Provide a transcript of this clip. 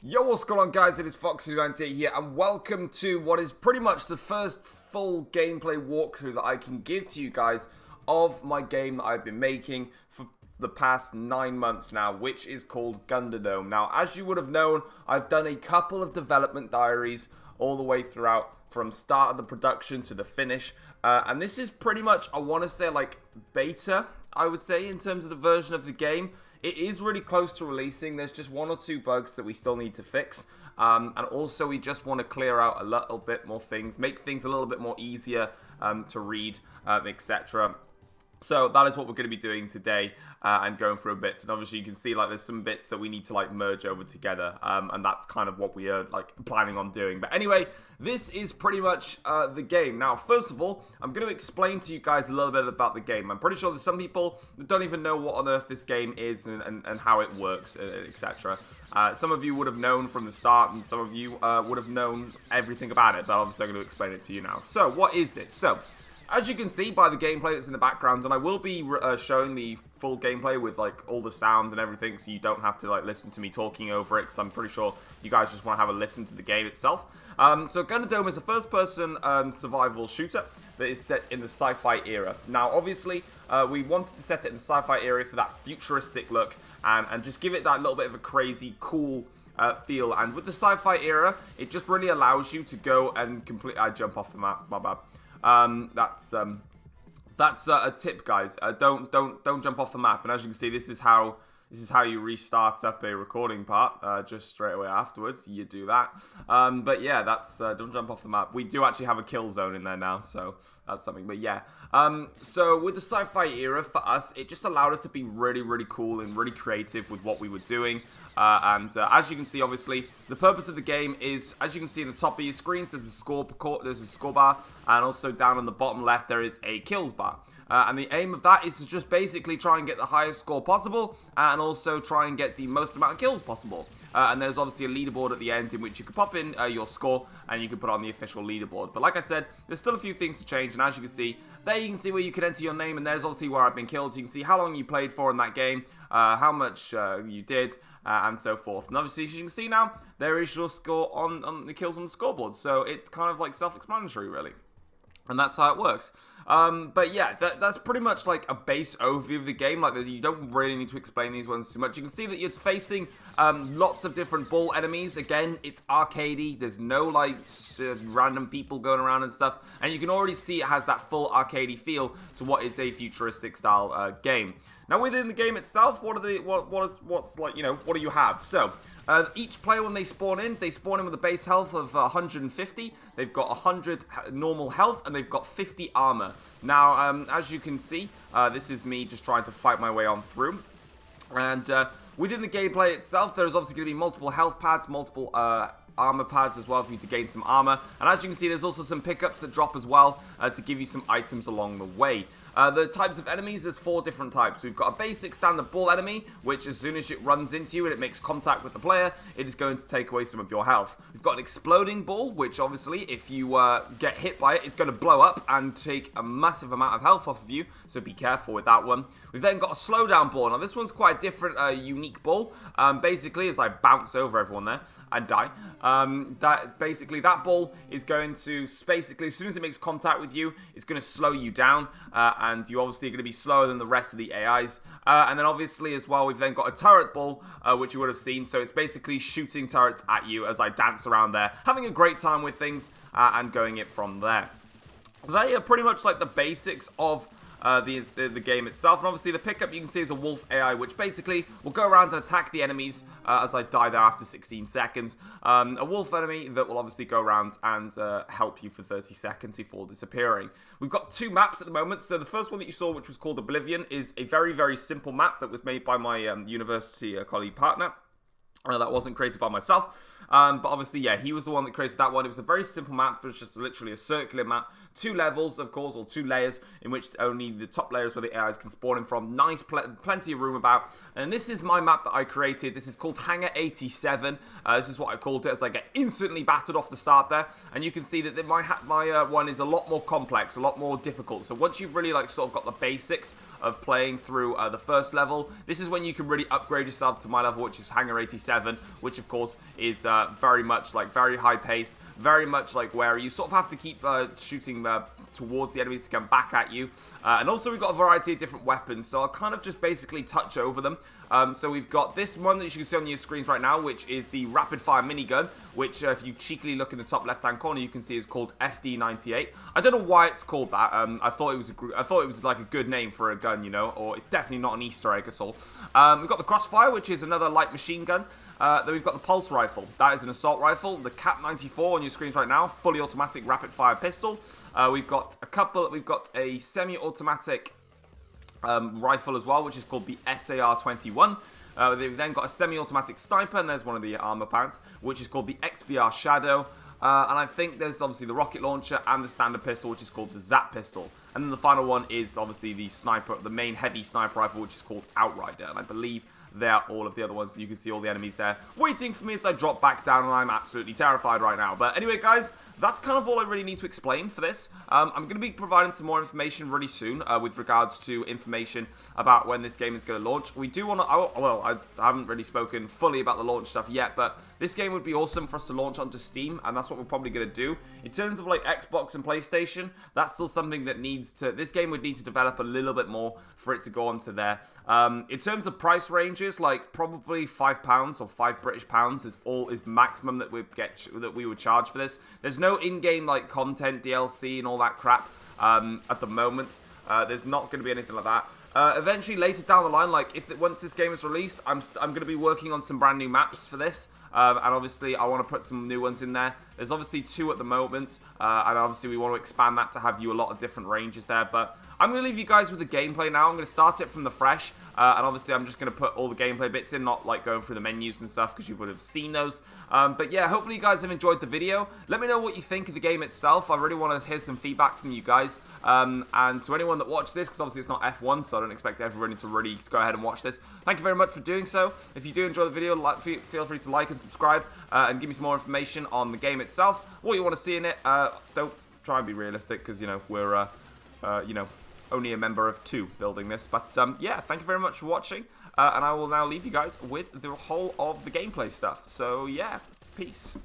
Yo, what's going on, guys? It is Foxy98 here, and welcome to what is pretty much the first full gameplay walkthrough that I can give to you guys of my game that I've been making for the past 9 months now, which is called Gunderdome. Now, as you would have known, I've done a couple of development diaries all the way throughout, from start of the production to the finish, and this is pretty much, I want to say, like beta, I would say, in terms of the version of the game. It is really close to releasing. There's just 1 or 2 bugs that we still need to fix. And also we just want to clear out a little bit more things, make things a little bit more easier to read, etc. So that is what we're going to be doing today and going through a bit. And obviously you can see like there's some bits that we need to like merge over together. And that's kind of what we are like planning on doing. But anyway, this is pretty much the game. Now, first of all, I'm going to explain to you guys a little bit about the game. I'm pretty sure there's some people that don't even know what on earth this game is and how it works, etc. Some of you would have known from the start, and some of you would have known everything about it. But obviously I'm going to explain it to you now. So, what is this? So, as you can see by the gameplay that's in the background, and I will be showing the full gameplay with like all the sound and everything, so you don't have to like listen to me talking over it, because I'm pretty sure you guys just want to have a listen to the game itself. So Gunderdome is a first-person survival shooter that is set in the sci-fi era. Now, obviously, we wanted to set it in the sci-fi era for that futuristic look and just give it that little bit of a crazy, cool feel. And with the sci-fi era, it just really allows you to go and completely... I jump off the map, my bad. That's a tip, guys. Don't jump off the map. And as you can see, this is how you restart up a recording part. Just straight away afterwards, you do that. But yeah, that's don't jump off the map. We do actually have a kill zone in there now, so that's something. But yeah, so with the sci-fi era for us, it just allowed us to be really cool and really creative with what we were doing. As you can see, obviously, the purpose of the game is, as you can see in the top of your screens, there's a score bar, and also down on the bottom left there is a kills bar. And the aim of that is to just basically try and get the highest score possible, and also try and get the most amount of kills possible. And there's obviously a leaderboard at the end in which you can pop in your score, and you can put on the official leaderboard. But like I said, there's still a few things to change, and as you can see, there you can see where you can enter your name, and there's obviously where I've been killed. So you can see how long you played for in that game, how much you did, and so forth. And obviously, as you can see now, there is your score on the kills on the scoreboard. So it's kind of like self-explanatory, really. And that's how it works. But yeah, that's pretty much like a base overview of the game. Like, you don't really need to explain these ones too much. You can see that you're facing lots of different bull enemies. Again, it's arcadey. There's no like random people going around and stuff. And you can already see it has that full arcadey feel to what is a futuristic style game. Now, within the game itself, what do you have? So, each player, when they spawn in with a base health of 150. They've got 100 normal health, and they've got 50 armor. Now, as you can see, this is me just trying to fight my way on through. And within the gameplay itself, there's obviously going to be multiple health pads, multiple armor pads as well for you to gain some armor. And as you can see, there's also some pickups that drop as well to give you some items along the way. The types of enemies, there's 4 different types. We've got a basic standard bull enemy, which as soon as it runs into you and it makes contact with the player, it is going to take away some of your health. We've got an exploding bull, which obviously, if you get hit by it, it's going to blow up and take a massive amount of health off of you, so be careful with that one. We've then got a slowdown bull. Now, this one's quite a different, unique bull. Basically, as I bounce over everyone there and die, that bull is going to, basically, as soon as it makes contact with you, it's going to slow you down, and you obviously are going to be slower than the rest of the AIs. And then obviously as well, we've then got a turret bull, which you would have seen. So it's basically shooting turrets at you as I dance around there, having a great time with things and going it from there. They are pretty much like the basics of the game itself. And obviously the pickup you can see is a wolf AI, which basically will go around and attack the enemies as I die there after 16 seconds. A wolf enemy that will obviously go around and help you for 30 seconds before disappearing. We've got 2 maps at the moment. So the first one that you saw, which was called Oblivion, is a very simple map that was made by my university colleague partner. That wasn't created by myself, but obviously, yeah, he was the one that created that one. It was a very simple map. It was just literally a circular map. 2 levels, of course, or 2 layers, in which only the top layers where the AIs can spawn in from. Nice, plenty of room about. And this is my map that I created. This is called Hangar 87. This is what I called it, as I get instantly battered off the start there. And you can see that my one is a lot more complex, a lot more difficult. So once you've really, like, sort of got the basics of playing through the first level, this is when you can really upgrade yourself to my level, which is Hangar 87. 7, which of course is very much like very high paced, very much like where you sort of have to keep shooting towards the enemies to come back at you. And also we've got a variety of different weapons, so I'll kind of just basically touch over them. So we've got this one that you can see on your screens right now, which is the rapid fire minigun, which if you cheekily look in the top left hand corner, you can see is called FD98. I don't know why it's called that. I thought it was like a good name for a gun, you know, or it's definitely not an Easter egg at all. We've got the crossfire, which is another light machine gun. Then we've got the pulse rifle. That is an assault rifle. The Cap 94 on your screens right now, fully automatic rapid fire pistol. We've got a semi-automatic rifle as well, which is called the SAR-21. They've then got a semi-automatic sniper, and there's one of the armor pants, which is called the XVR Shadow. And I think there's obviously the rocket launcher and the standard pistol, which is called the Zap pistol. And then the final one is obviously the sniper, the main heavy sniper rifle, which is called Outrider. And I believe they are all of the other ones. You can see all the enemies there waiting for me as I drop back down, and I'm absolutely terrified right now. But anyway, guys, that's kind of all I really need to explain for this. I'm going to be providing some more information really soon with regards to information about when this game is going to launch. We do want to, well, I haven't really spoken fully about the launch stuff yet, but this game would be awesome for us to launch onto Steam, and that's what we're probably going to do. In terms of like Xbox and PlayStation, that's still something that this game would need to develop a little bit more for it to go onto there. In terms of price ranges, like probably £5 or £5 is maximum that we would charge for this. There's no in-game like content, DLC, and all that crap at the moment. There's not going to be anything like that. Eventually, later down the line, like once this game is released, I'm going to be working on some brand new maps for this. And obviously, I want to put some new ones in there. There's obviously 2 at the moment, and obviously we want to expand that to have you a lot of different ranges there. But I'm going to leave you guys with the gameplay now. I'm going to start it from the fresh, and obviously I'm just going to put all the gameplay bits in, not like going through the menus and stuff, because you would have seen those. But yeah, hopefully you guys have enjoyed the video. Let me know what you think of the game itself. I really want to hear some feedback from you guys. And to anyone that watched this, because obviously it's not F1, so I don't expect everybody to really go ahead and watch this. Thank you very much for doing so. If you do enjoy the video, feel free to like and subscribe, and give me some more information on the game itself, what you want to see in it. Don't try and be realistic, because, you know, we're, you know, only a member of 2 building this. But, yeah, thank you very much for watching, and I will now leave you guys with the whole of the gameplay stuff. So, yeah, peace.